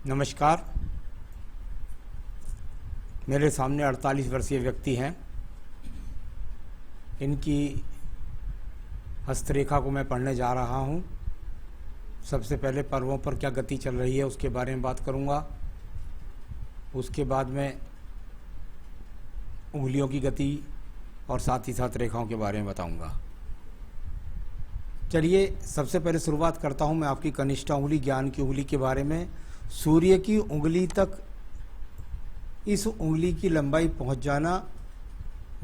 नमस्कार। मेरे सामने 48 वर्षीय व्यक्ति हैं। इनकी हस्तरेखा को मैं पढ़ने जा रहा हूं। सबसे पहले पर्वों पर क्या गति चल रही है उसके बारे में बात करूंगा। उसके बाद में उंगलियों की गति और साथ ही साथ रेखाओं के बारे में बताऊंगा। चलिए सबसे पहले शुरुआत करता हूं मैं आपकी कनिष्ठ उंगली, ज्ञान की उंगली के बारे में। सूर्य की उंगली तक इस उंगली की लंबाई पहुंच जाना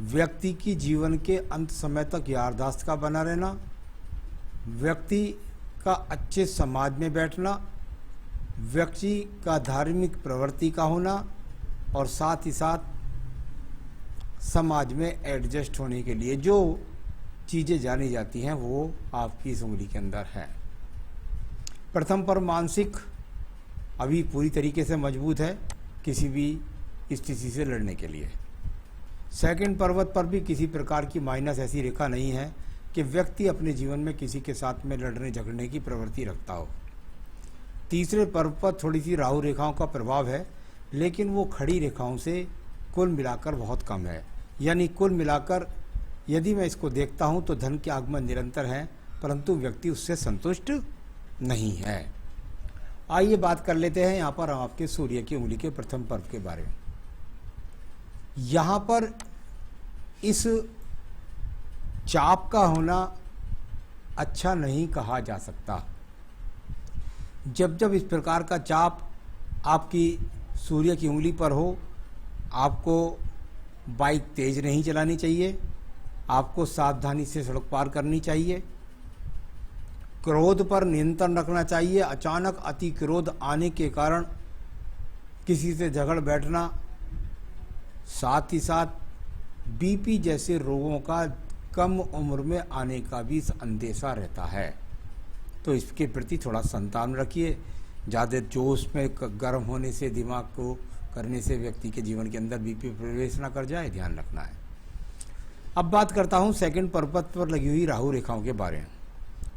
व्यक्ति की जीवन के अंत समय तक याददाश्त का बना रहना, व्यक्ति का अच्छे समाज में बैठना, व्यक्ति का धार्मिक प्रवृत्ति का होना और साथ ही साथ समाज में एडजस्ट होने के लिए जो चीज़ें जानी जाती हैं वो आपकी इस उंगली के अंदर है। प्रथम पर मानसिक अभी पूरी तरीके से मजबूत है किसी भी स्थिति से लड़ने के लिए। सेकंड पर्वत पर भी किसी प्रकार की माइनस ऐसी रेखा नहीं है कि व्यक्ति अपने जीवन में किसी के साथ में लड़ने झगड़ने की प्रवृत्ति रखता हो। तीसरे पर्वत पर थोड़ी सी राहु रेखाओं का प्रभाव है, लेकिन वो खड़ी रेखाओं से कुल मिलाकर बहुत कम है। यानी कुल मिलाकर यदि मैं इसको देखता हूँ तो धन के आगमन निरंतर है, परंतु व्यक्ति उससे संतुष्ट नहीं है। आइए बात कर लेते हैं यहाँ पर हम आपके सूर्य की उंगली के प्रथम पर्व के बारे में। यहाँ पर इस चाप का होना अच्छा नहीं कहा जा सकता। जब जब इस प्रकार का चाप आपकी सूर्य की उंगली पर हो, आपको बाइक तेज नहीं चलानी चाहिए, आपको सावधानी से सड़क पार करनी चाहिए, क्रोध पर नियंत्रण रखना चाहिए। अचानक अति क्रोध आने के कारण किसी से झगड़ बैठना, साथ ही साथ बीपी जैसे रोगों का कम उम्र में आने का भी अंदेशा रहता है। तो इसके प्रति थोड़ा संतान रखिए। ज़्यादा जोश में गर्म होने से, दिमाग को करने से व्यक्ति के जीवन के अंदर बीपी प्रवेश ना कर जाए, ध्यान रखना है। अब बात करता हूँ सेकंड पर्वत पर लगी हुई राहु रेखाओं के बारे में।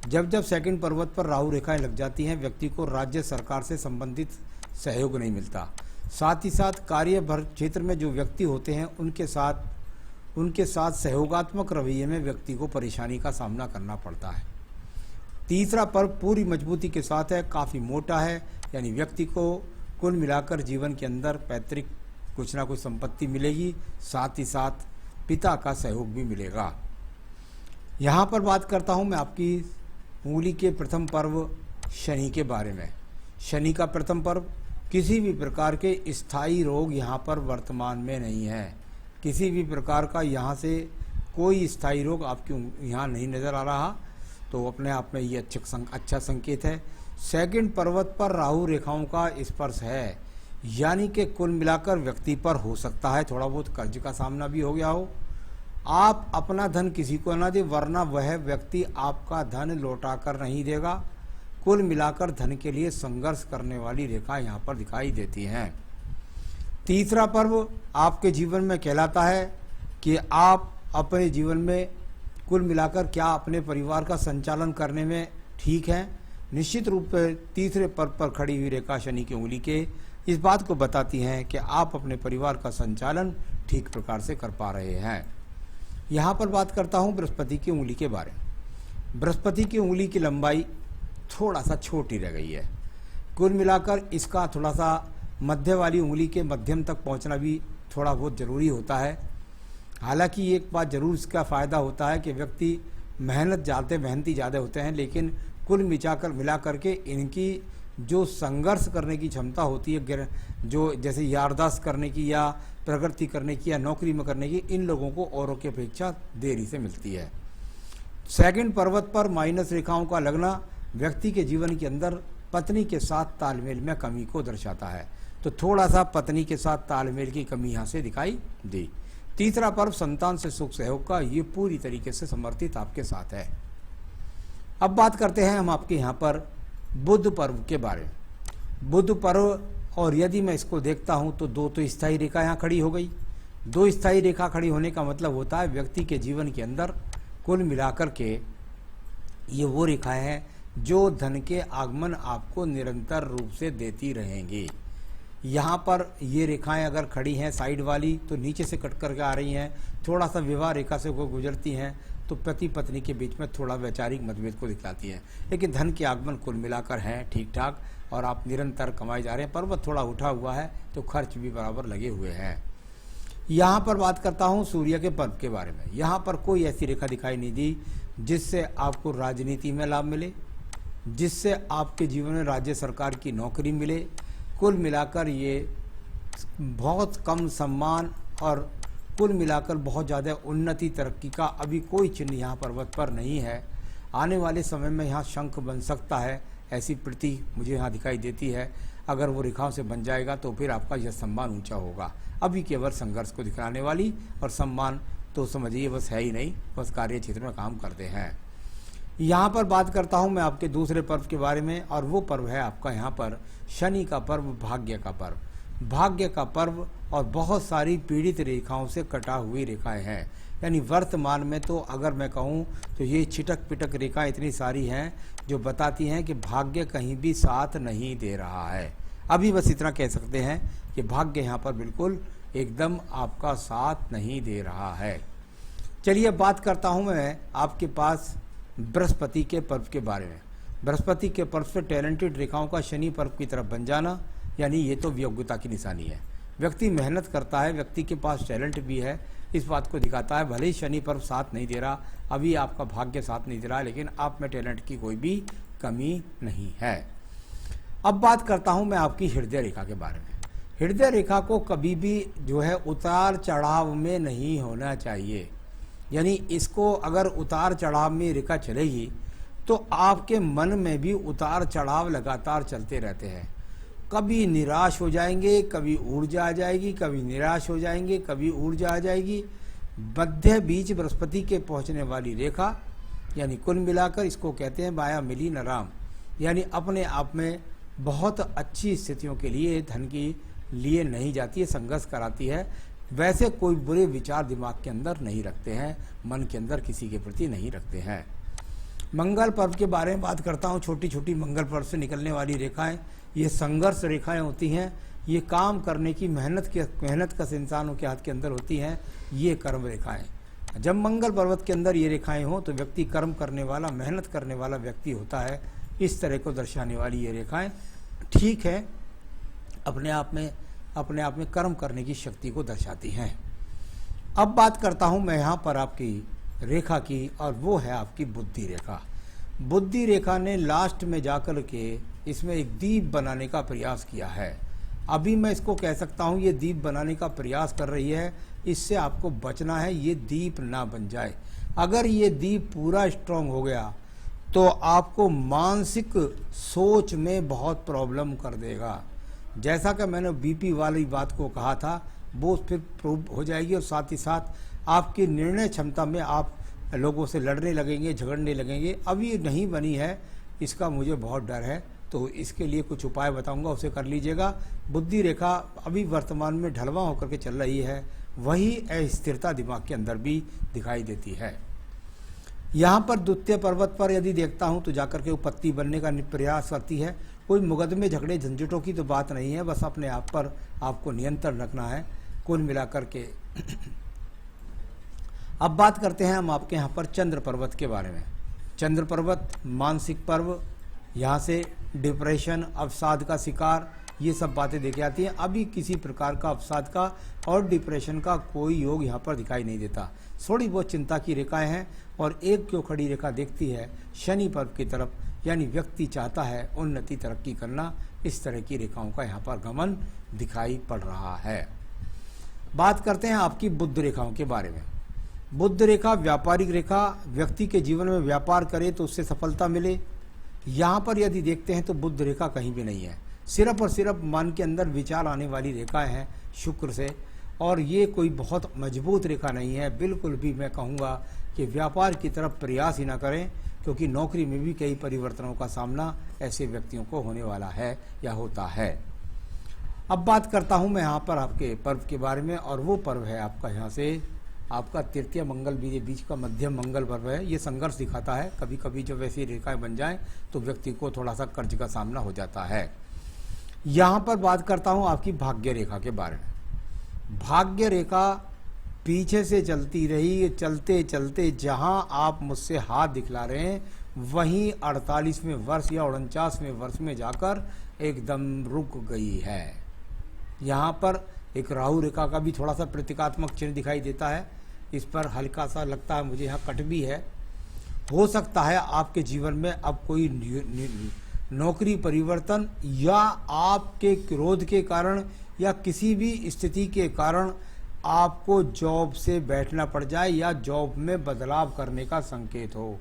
जब जब सेकंड पर्वत पर राहु रेखाएं लग जाती हैं, व्यक्ति को राज्य सरकार से संबंधित सहयोग नहीं मिलता। साथ ही साथ कार्य भर क्षेत्र में जो व्यक्ति होते हैं उनके साथ सहयोगात्मक रवैये में व्यक्ति को परेशानी का सामना करना पड़ता है। तीसरा पर्व पूरी मजबूती के साथ है, काफ़ी मोटा है, यानी व्यक्ति को कुल मिलाकर जीवन के अंदर पैतृक कुछ ना कुछ संपत्ति मिलेगी, साथ ही साथ पिता का सहयोग भी मिलेगा। यहाँ पर बात करता हूँ मैं आपकी उंगली के प्रथम पर्व शनि के बारे में। शनि का प्रथम पर्व, किसी भी प्रकार के स्थायी रोग यहाँ पर वर्तमान में नहीं है। किसी भी प्रकार का यहाँ से कोई स्थायी रोग आपकी यहाँ नहीं नज़र आ रहा, तो अपने आप में ये अच्छा संकेत है। सेकंड पर्वत पर राहु रेखाओं का स्पर्श है, यानी कि कुल मिलाकर व्यक्ति पर हो सकता है थोड़ा बहुत कर्ज का सामना भी हो गया हो। आप अपना धन किसी को ना दे, वरना वह व्यक्ति आपका धन लौटा कर नहीं देगा। कुल मिलाकर धन के लिए संघर्ष करने वाली रेखा यहाँ पर दिखाई देती हैं। तीसरा पर्व आपके जीवन में कहलाता है कि आप अपने जीवन में कुल मिलाकर क्या अपने परिवार का संचालन करने में ठीक हैं। निश्चित रूप से तीसरे पर्व पर खड़ी हुई रेखा शनि की उंगली के इस बात को बताती हैं कि आप अपने परिवार का संचालन ठीक प्रकार से कर पा रहे हैं। यहाँ पर बात करता हूँ बृहस्पति की उंगली के बारे में। बृहस्पति की उंगली की लंबाई थोड़ा सा छोटी रह गई है। कुल मिलाकर इसका थोड़ा सा मध्य वाली उंगली के मध्यम तक पहुँचना भी थोड़ा बहुत ज़रूरी होता है। हालांकि एक बात ज़रूर इसका फ़ायदा होता है कि व्यक्ति मेहनती ज़्यादा होते हैं, लेकिन कुल मिला करके इनकी जो संघर्ष करने की क्षमता होती है, जो जैसे याददाश्त करने की या प्रगति करने की या नौकरी में करने की, इन लोगों को औरों की अपेक्षा देरी से मिलती है। सेकंड पर्वत पर माइनस रेखाओं का लगना व्यक्ति के जीवन के अंदर पत्नी के साथ तालमेल में कमी को दर्शाता है, तो थोड़ा सा पत्नी के साथ तालमेल की कमी यहाँ से दिखाई दी। तीसरा पर्व संतान से सुख सहयोग का, ये पूरी तरीके से समर्थित आपके साथ है। अब बात करते हैं हम आपके यहाँ पर बुध पर्व के बारे में। बुध पर्व, और यदि मैं इसको देखता हूँ तो दो तो स्थायी रेखा यहाँ खड़ी हो गई। दो स्थायी रेखा खड़ी होने का मतलब होता है व्यक्ति के जीवन के अंदर कुल मिलाकर के ये वो रेखाएं हैं जो धन के आगमन आपको निरंतर रूप से देती रहेंगी। यहाँ पर ये रेखाएं अगर खड़ी हैं साइड वाली तो नीचे से कट करके आ रही हैं, थोड़ा सा विवाह रेखा से को गुजरती हैं तो पति पत्नी के बीच में थोड़ा वैचारिक मतभेद को दिखलाती हैं। लेकिन धन के आगमन कुल मिलाकर हैं ठीक ठाक और आप निरंतर कमाए जा रहे हैं। पर्वत थोड़ा उठा हुआ है तो खर्च भी बराबर लगे हुए हैं। यहाँ पर बात करता हूँ सूर्य के पर्व के बारे में। यहाँ पर कोई ऐसी रेखा दिखाई नहीं दी जिससे आपको राजनीति में लाभ मिले, जिससे आपके जीवन में राज्य सरकार की नौकरी मिले। कुल मिलाकर ये बहुत कम सम्मान और कुल मिलाकर बहुत ज़्यादा उन्नति तरक्की का अभी कोई चिन्ह यहाँ पर्वत पर नहीं है। आने वाले समय में यहाँ शंख बन सकता है, ऐसी प्रतीति मुझे यहाँ दिखाई देती है। अगर वो रेखाओं से बन जाएगा तो फिर आपका यह सम्मान ऊंचा होगा। अभी केवल संघर्ष को दिखाने वाली, और सम्मान तो समझिए बस है ही नहीं, बस कार्य क्षेत्र में काम करते हैं। यहाँ पर बात करता हूँ मैं आपके दूसरे पर्व के बारे में, और वो पर्व है आपका यहाँ पर शनि का पर्व, भाग्य का पर्व। भाग्य का पर्व और बहुत सारी पीड़ित रेखाओं से कटा हुई रेखाएं हैं। यानी वर्तमान में तो अगर मैं कहूँ तो ये छिटक पिटक रेखाएं इतनी सारी हैं जो बताती हैं कि भाग्य कहीं भी साथ नहीं दे रहा है। अभी बस इतना कह सकते हैं कि भाग्य यहाँ पर बिल्कुल एकदम आपका साथ नहीं दे रहा है। चलिए बात करता हूँ मैं आपके पास बृहस्पति के पर्व के बारे में। बृहस्पति के पर्व से टैलेंटेड रेखाओं का शनि पर्व की तरफ बन जाना, यानी ये तो योग्यता की निशानी है। व्यक्ति मेहनत करता है, व्यक्ति के पास टैलेंट भी है, इस बात को दिखाता है। भले ही शनि पर्व साथ नहीं दे रहा, अभी आपका भाग्य साथ नहीं दे रहा, लेकिन आप में टैलेंट की कोई भी कमी नहीं है। अब बात करता हूं मैं आपकी हृदय रेखा के बारे में। हृदय रेखा को कभी भी जो है उतार चढ़ाव में नहीं होना चाहिए। यानी इसको अगर उतार चढ़ाव में रेखा चलेगी तो आपके मन में भी उतार चढ़ाव लगातार चलते रहते हैं। कभी निराश हो जाएंगे, कभी ऊर्जा आ जाएगी, कभी निराश हो जाएंगे, कभी ऊर्जा आ जाएगी। मध्य बीच बृहस्पति के पहुंचने वाली रेखा, यानी कुल मिलाकर इसको कहते हैं माया मिली न राम। यानी अपने आप में बहुत अच्छी स्थितियों के लिए धन की लिए नहीं जाती है, संघर्ष कराती है। वैसे कोई बुरे विचार दिमाग के अंदर नहीं रखते हैं, मन के अंदर किसी के प्रति नहीं रखते हैं। मंगल पर्व के बारे में बात करता हूँ। छोटी छोटी मंगल पर्व से निकलने वाली रेखाएं, ये संघर्ष रेखाएं होती हैं। ये काम करने की मेहनत का इंसानों के हाथ के अंदर होती हैं। ये कर्म रेखाएं जब मंगल पर्वत के अंदर ये रेखाएं हों तो व्यक्ति कर्म करने वाला, मेहनत करने वाला व्यक्ति होता है। इस तरह को दर्शाने वाली ये रेखाएं ठीक है, अपने आप में कर्म करने की शक्ति को दर्शाती हैं। अब बात करता हूं मैं यहाँ पर आपकी रेखा की, और वो है आपकी बुद्धि रेखा। बुद्धि रेखा ने लास्ट में जाकर के इसमें एक दीप बनाने का प्रयास किया है। अभी मैं इसको कह सकता हूँ ये दीप बनाने का प्रयास कर रही है, इससे आपको बचना है ये दीप ना बन जाए। अगर ये दीप पूरा स्ट्रांग हो गया तो आपको मानसिक सोच में बहुत प्रॉब्लम कर देगा। जैसा कि मैंने बीपी वाली बात को कहा था, वो फिर प्रूव हो जाएगी, और साथ ही साथ आपकी निर्णय क्षमता में आप लोगों से लड़ने लगेंगे, झगड़ने लगेंगे। अभी नहीं बनी है, इसका मुझे बहुत डर है, तो इसके लिए कुछ उपाय बताऊंगा, उसे कर लीजिएगा। बुद्धि रेखा अभी वर्तमान में ढलवा होकर के चल रही है, वही अस्थिरता दिमाग के अंदर भी दिखाई देती है। यहाँ पर द्वितीय पर्वत पर यदि देखता हूँ तो जाकर के उपपत्ति बनने का प्रयास करती है। कोई मुकदमे झगड़े झंझटों की तो बात नहीं है, बस अपने आप पर आपको नियंत्रण रखना है कुल मिलाकर के। अब बात करते हैं हम आपके यहाँ पर चंद्र पर्वत के बारे में। चंद्र पर्वत मानसिक पर्व, यहाँ से डिप्रेशन, अवसाद का शिकार, ये सब बातें देखी आती हैं। अभी किसी प्रकार का अवसाद का और डिप्रेशन का कोई योग यहाँ पर दिखाई नहीं देता। थोड़ी बहुत चिंता की रेखाएं हैं, और एक जो खड़ी रेखा देखती है शनि पर्व की तरफ, यानी व्यक्ति चाहता है उन्नति तरक्की करना। इस तरह की रेखाओं का यहाँ पर गमन दिखाई पड़ रहा है। बात करते हैं आपकी बुध रेखाओं के बारे में। बुध रेखा व्यापारिक रेखा, व्यक्ति के जीवन में व्यापार करे तो उससे सफलता मिले। यहाँ पर यदि देखते हैं तो बुध रेखा कहीं भी नहीं है, सिर्फ और सिर्फ मन के अंदर विचार आने वाली रेखाएं हैं शुक्र से, और ये कोई बहुत मजबूत रेखा नहीं है। बिल्कुल भी मैं कहूँगा कि व्यापार की तरफ प्रयास ही ना करें, क्योंकि नौकरी में भी कई परिवर्तनों का सामना ऐसे व्यक्तियों को होने वाला है या होता है। अब बात करता हूँ मैं यहाँ पर आपके पर्व के बारे में, और वो पर्व है आपका यहाँ से आपका तृतीय मंगल भी ये बीच का मध्यम मंगल पर्व है, ये संघर्ष दिखाता है। कभी कभी जब वैसी रेखाएं बन जाएं तो व्यक्ति को थोड़ा सा कर्ज का सामना हो जाता है। यहाँ पर बात करता हूँ आपकी भाग्य रेखा के बारे में। भाग्य रेखा पीछे से चलती रही, चलते चलते जहाँ आप मुझसे हाथ दिखला रहे हैं वहीं 48वें वर्ष या 49वें वर्ष में जाकर एकदम रुक गई है। यहाँ पर एक राहु रेखा का भी थोड़ा सा प्रतीकात्मक चिन्ह दिखाई देता है। इस पर हल्का सा लगता है मुझे यहाँ कट भी है। हो सकता है आपके जीवन में अब कोई नौकरी परिवर्तन या आपके क्रोध के कारण या किसी भी स्थिति के कारण आपको जॉब से बैठना पड़ जाए या जॉब में बदलाव करने का संकेत हो।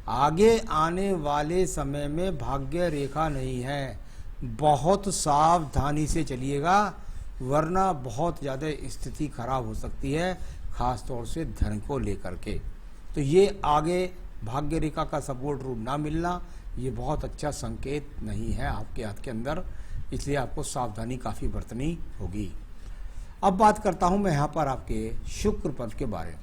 आगे आने वाले समय में भाग्य रेखा नहीं है, बहुत सावधानी से चलिएगा वरना बहुत ज़्यादा स्थिति खराब हो सकती है, खास तौर से धन को लेकर के। तो ये आगे भाग्य रेखा का सपोर्ट रूप ना मिलना ये बहुत अच्छा संकेत नहीं है आपके हाथ के अंदर, इसलिए आपको सावधानी काफ़ी बरतनी होगी। अब बात करता हूं मैं यहाँ पर आपके शुक्र पर्व के बारे में।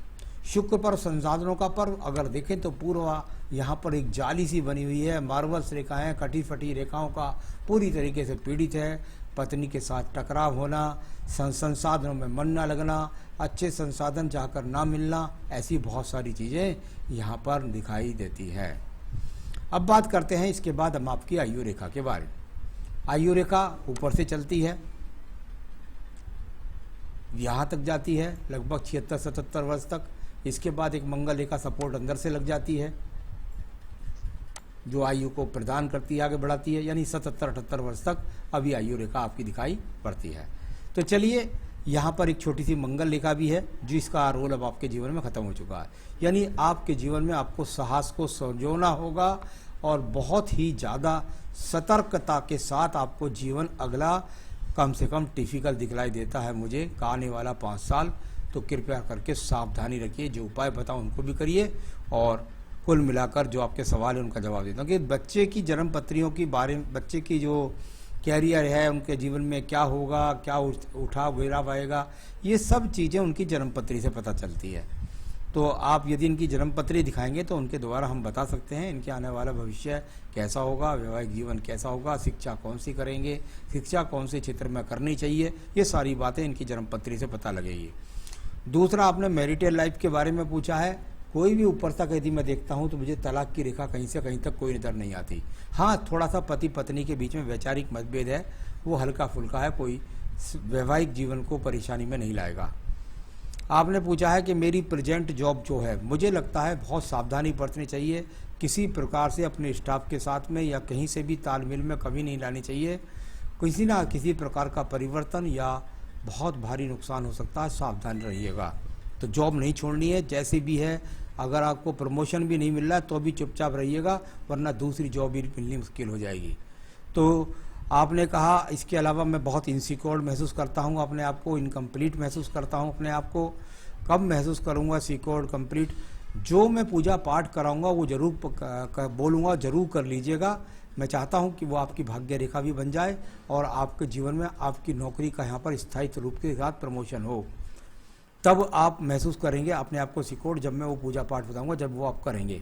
शुक्र पर्व संसाधनों का पर्व अगर देखें तो पूर्व यहाँ पर एक जाली सी बनी हुई है, मार्वल्स रेखाएं कटी फटी रेखाओं का पूरी तरीके से पीड़ित है। पत्नी के साथ टकराव होना, संसाधनों में मन न लगना, अच्छे संसाधन चाहकर ना मिलना, ऐसी बहुत सारी चीज़ें यहाँ पर दिखाई देती है। अब बात करते हैं इसके बाद हम आपकी आयु रेखा के बारे में। आयु रेखा ऊपर से चलती है, यहाँ तक जाती है लगभग 76-77 वर्ष तक। इसके बाद एक मंगल रेखा सपोर्ट अंदर से लग जाती है जो आयु को प्रदान करती है, आगे बढ़ाती है, यानी 77-78 वर्ष तक अभी आयु रेखा आपकी दिखाई पड़ती है। तो चलिए यहाँ पर एक छोटी सी मंगल रेखा भी है जिसका रोल अब आपके जीवन में खत्म हो चुका है। यानी आपके जीवन में आपको साहस को संजोना होगा और बहुत ही ज़्यादा सतर्कता के साथ आपको जीवन अगला कम से कम डिफिकल्ट दिखलाई देता है मुझे का आने वाला 5 साल। तो कृपया करके सावधानी रखिए, जो उपाय बताऊं उनको भी करिए और कुल मिलाकर जो आपके सवाल है उनका जवाब देता हूँ कि बच्चे की जन्म पत्रियों की बारे में, बच्चे की जो कैरियर है उनके जीवन में क्या होगा, क्या उठा गिराव आएगा, ये सब चीज़ें उनकी जन्म पत्री से पता चलती है। तो आप यदि इनकी जन्म पत्री दिखाएंगे तो उनके द्वारा हम बता सकते हैं इनके आने वाला भविष्य कैसा होगा, वैवाहिक जीवन कैसा होगा, शिक्षा कौन सी करेंगे, शिक्षा कौन से क्षेत्र में करनी चाहिए, ये सारी बातें इनकी जन्म पत्री से पता लगेगी। दूसरा, आपने मैरिटल लाइफ के बारे में पूछा है। कोई भी ऊपर तक यदि मैं देखता हूँ तो मुझे तलाक की रेखा कहीं से कहीं तक कोई नज़र नहीं आती। हाँ, थोड़ा सा पति पत्नी के बीच में वैचारिक मतभेद है, वो हल्का फुल्का है, कोई वैवाहिक जीवन को परेशानी में नहीं लाएगा। आपने पूछा है कि मेरी प्रेजेंट जॉब जो है, मुझे लगता है बहुत सावधानी बरतनी चाहिए, किसी प्रकार से अपने स्टाफ के साथ में या कहीं से भी तालमेल में कभी नहीं लानी चाहिए। किसी ना किसी प्रकार का परिवर्तन या बहुत भारी नुकसान हो सकता है, सावधान रहिएगा। तो जॉब नहीं छोड़नी है, जैसी भी है। अगर आपको प्रमोशन भी नहीं मिल रहा है तो भी चुपचाप रहिएगा, वरना दूसरी जॉब भी मिलनी मुश्किल हो जाएगी। तो आपने कहा इसके अलावा मैं बहुत इनसिक्योर महसूस करता हूँ अपने आप को, इनकम्प्लीट महसूस करता हूँ अपने आप को। कब महसूस करूँगा सिक्योर कंप्लीट? जो मैं पूजा पाठ कराऊँगा वो जरूर बोलूँगा, जरूर कर लीजिएगा। मैं चाहता हूँ कि वो आपकी भाग्य रेखा भी बन जाए और आपके जीवन में आपकी नौकरी का यहाँ पर स्थायित्व रूप के साथ प्रमोशन हो। तब आप महसूस करेंगे अपने आप को सिक्योर, जब मैं वो पूजा पाठ बताऊँगा, जब वो आप करेंगे।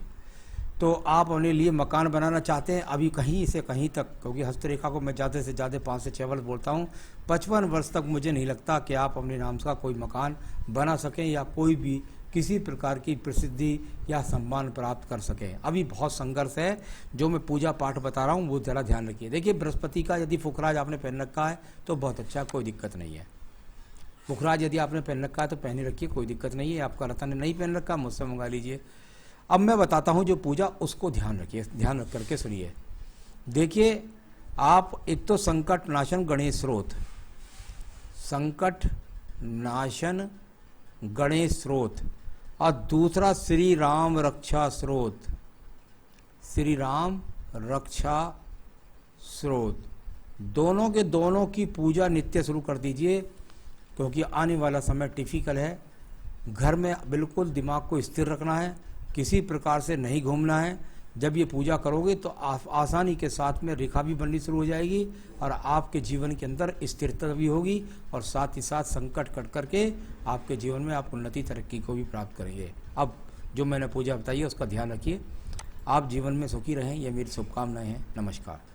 तो आप अपने लिए मकान बनाना चाहते हैं अभी कहीं से कहीं तक, क्योंकि हस्तरेखा को मैं ज़्यादा से ज़्यादा 5 से 6 वर्ष बोलता हूँ। 55 वर्ष तक मुझे नहीं लगता कि आप अपने नाम का कोई मकान बना सकें या कोई भी किसी प्रकार की प्रसिद्धि या सम्मान प्राप्त कर सकें। अभी बहुत संघर्ष है। जो मैं पूजा पाठ बता रहा हूँ वो ज़रा ध्यान रखिए। देखिए, बृहस्पति का यदि फुकराज आपने पहन रखा है तो बहुत अच्छा, कोई दिक्कत नहीं है। फुकराज यदि आपने पहन रखा है तो पहने रखिए, कोई दिक्कत नहीं है। आपका रतन ने नहीं पहन रखा, मुझसे मंगा लीजिए। अब मैं बताता हूँ जो पूजा, उसको ध्यान रखिए, ध्यान रख करके सुनिए। देखिए, आप एक तो संकट नाशन गणेश स्रोत, संकट नाशन गणेश स्रोत, और दूसरा श्री राम रक्षा स्रोत, श्री राम रक्षा स्रोत, दोनों के दोनों की पूजा नित्य शुरू कर दीजिए, क्योंकि आने वाला समय टिपिकल है। घर में बिल्कुल दिमाग को स्थिर रखना है, किसी प्रकार से नहीं घूमना है, जब ये पूजा करोगे तो आसानी के साथ में रेखा भी बननी शुरू हो जाएगी और आपके जीवन के अंदर स्थिरता भी होगी और साथ ही साथ संकट कट करके आपके जीवन में आप उन्नति तरक्की को भी प्राप्त करेंगे। अब जो मैंने पूजा बताई है उसका ध्यान रखिए। आप जीवन में सुखी रहें, ये मेरी शुभकामनाएं हैं। नमस्कार।